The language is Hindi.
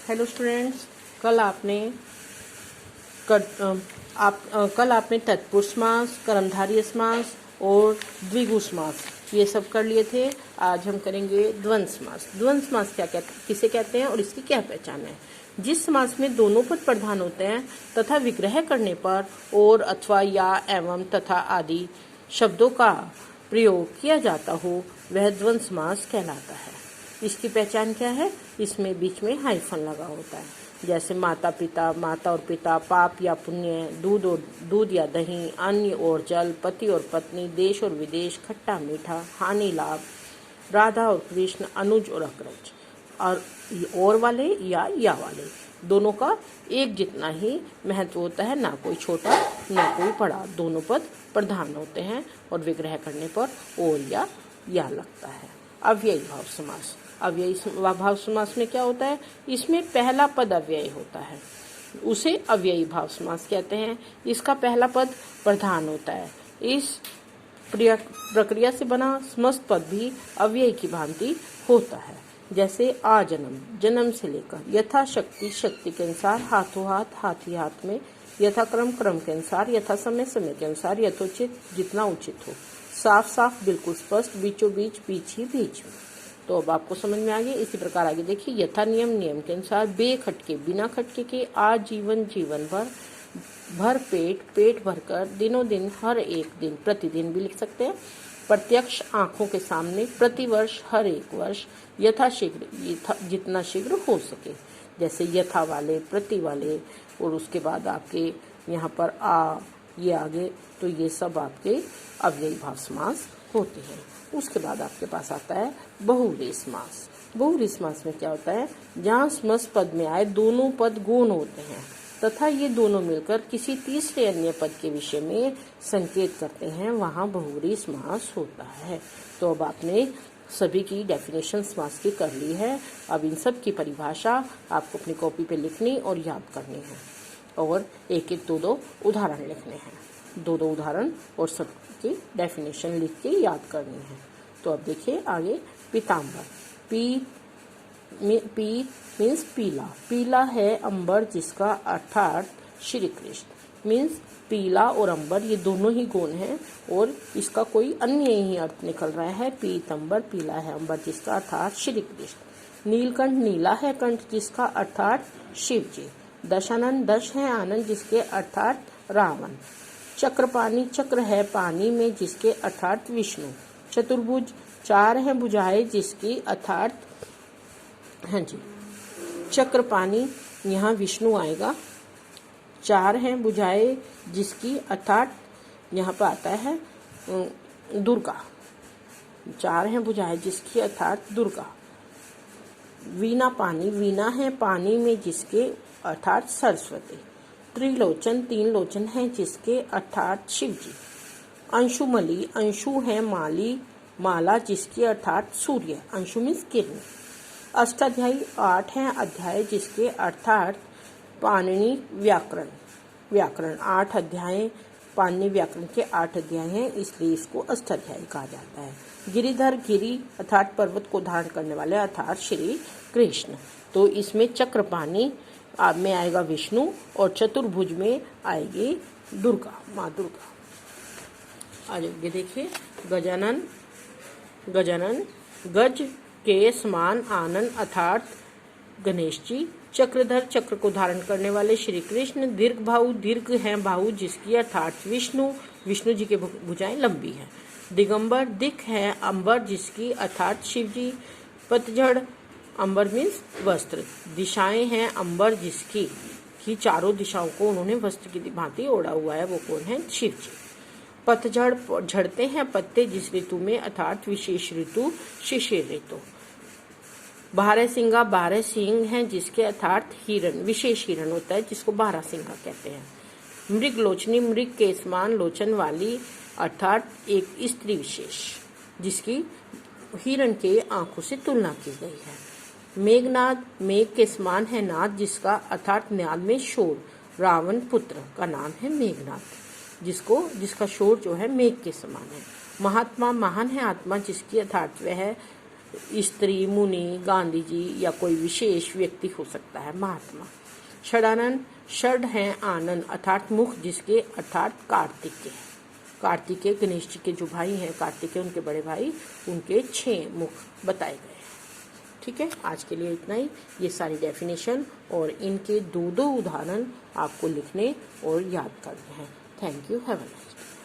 हेलो स्टूडेंट्स, कल आपने कल आपने तत्पुरुष समास, कर्मधारय समास और द्विगु समास ये सब कर लिए थे। आज हम करेंगे द्वंद्व समास। द्वंद्व समास किसे कहते हैं और इसकी क्या पहचान है? जिस समास में दोनों पद प्रधान होते हैं तथा विग्रह करने पर और अथवा या एवं तथा आदि शब्दों का प्रयोग किया जाता हो वह द्वंद्व समास कहलाता है। इसकी पहचान क्या है? इसमें बीच में हाइफन लगा होता है, जैसे माता पिता, माता और पिता, पाप या पुण्य, दूध या दही, अन्न और जल, पति और पत्नी, देश और विदेश, खट्टा मीठा, हानि लाभ, राधा और कृष्ण, अनुज और अग्रज। और वाले या वाले दोनों का एक जितना ही महत्व होता है, ना कोई छोटा ना कोई बड़ा। दोनों पद प्रधान होते हैं और विग्रह करने पर और या लगता है। अव्ययी भाव समास। अव्ययी भाव समास में क्या होता है? इसमें पहला पद अव्ययी होता है, उसे अव्ययी भाव समास कहते हैं। इसका पहला पद प्रधान होता है। इस प्रक्रिया से बना समस्त पद भी अव्ययी की भांति होता है, जैसे आ जन्म से लेकर, यथाशक्ति शक्ति के अनुसार, हाथों हाथ ही हाथ में, यथाक्रम क्रम के अनुसार, यथा समय के अनुसार, यथोचित जितना उचित हो, साफ साफ बिल्कुल स्पष्ट, बीचों बीच ही बीच में। तो अब आपको समझ में आ गया। इसी प्रकार आगे देखिए, यथा नियम के अनुसार, बेखटके बिना खटके के, आजीवन जीवन भर पेट भरकर, दिनों दिन, हर एक दिन, प्रतिदिन भी लिख सकते हैं, प्रत्यक्ष आंखों के सामने, प्रतिवर्ष, हर एक वर्ष, यथाशीघ्र जितना शीघ्र हो सके, जैसे यथा वाले, प्रति वाले, और उसके बाद आपके यहाँ पर ये आगे, तो ये सब आपके अव्ययी भाव समास होते हैं। उसके बाद आपके पास आता है बहुव्रीहि समास। बहुव्रीहि समास में क्या होता है? जहाँ समस्त पद में आए दोनों पद गौण होते हैं तथा ये दोनों मिलकर किसी तीसरे अन्य पद के विषय में संकेत करते हैं, वहाँ बहुव्रीहि समास होता है। तो अब आपने सभी की डेफिनेशन समास की कर ली है। अब इन सब की परिभाषा आपको अपनी कॉपी पे लिखनी और याद करनी है, और एक एक दो उदाहरण लिखने हैं। दो उदाहरण और सबकी डेफिनेशन लिख के याद करनी है। तो अब देखिए आगे, पीताम्बर। पी मीन्स पीला। पीला है अंबर जिसका, अर्थात श्री कृष्ण। मीन्स पीला और अंबर ये दोनों ही गौण हैं और इसका कोई अन्य ही अर्थ निकल रहा है। पीतंबर, पीला है अंबर जिसका, अर्थात श्री कृष्ण। नीलकंठ, नीला है कंठ जिसका, अर्थात शिव जी। दशानन, दश है आनंद जिसके, अर्थात रावण। चक्रपाणी, चक्र है पानी में जिसके, अर्थात विष्णु। चतुर्भुज, चार है भुजाएं जिसकी, अर्थात हाँ जी चक्रपाणी, यहाँ विष्णु आएगा। चार है भुजाएं जिसकी, अर्थात यहाँ पर आता है दुर्गा। चार है भुजाएं जिसकी, अर्थात दुर्गा। वीणा पानी, वीणा है पानी में जिसके, अर्थात सरस्वती। त्रिलोचन, तीन लोचन है जिसके, अर्थात शिव जी। अंशुमली, अंशु है माला जिसकी, अर्थात सूर्य। अंशु मीन्स किरण। अष्टाध्यायी, आठ है अध्याय जिसके, अर्थात पाणिनि व्याकरण। आठ अध्याय पाणिनि व्याकरण के 8 अध्याय हैं, इसलिए इसको अष्टाध्यायी कहा जाता है। गिरिधर, गिरि अर्थात पर्वत को धारण करने वाले, अर्थात श्री कृष्ण। तो इसमें चक्रपाणी में आएगा विष्णु और चतुर्भुज में आएगी दुर्गा, माँ दुर्गा। आगे देखिए, गजानन, गज के समान आनंद, अर्थात गणेश जी। चक्रधर, चक्र को धारण करने वाले श्री कृष्ण। दीर्घ भाऊ, दीर्घ है भाऊ जिसकी, अर्थात विष्णु जी के भुजाएं लंबी हैं। दिगंबर, दिख है अंबर जिसकी, अर्थात शिव जी। पतझड़, अंबर मीन्स वस्त्र। दिशाएं हैं अंबर जिसकी चारों दिशाओं को उन्होंने वस्त्र की भांति ओढ़ा हुआ है, वो कौन है? शिव जी। पतझड़, झड़ते हैं पत्ते जिस ऋतु में, अर्थात विशेष ऋतु, शिशिर ऋतु। बारहसिंगा, 12 सींग हैं जिसके, अर्थात हिरण, विशेष हिरण होता है जिसको बारहसिंगा कहते हैं। मृगलोचनी, मृग के समान लोचन वाली, अर्थात एक स्त्री विशेष जिसकी हिरण के आंखों से तुलना की गई है। मेघनाद, मेघ के समान है नाद जिसका, अर्थात नाद में शोर। रावण पुत्र का नाम है मेघनाद, जिसका शोर जो है मेघ के समान है। महात्मा, महान है आत्मा जिसकी, अर्थात वह स्त्री, मुनि, गांधी जी या कोई विशेष व्यक्ति हो सकता है, महात्मा। षडानन, षड हैं आनंद अर्थात मुख जिसके, अर्थात कार्तिकेय। कार्तिकेय गणेश जी के जो भाई हैं, कार्तिकेय उनके बड़े भाई, उनके 6 मुख बताए गए। ठीक है, आज के लिए इतना ही। ये सारी डेफिनेशन और इनके 2-2 उदाहरण आपको लिखने और याद करने हैं। Thank you, have a nice day.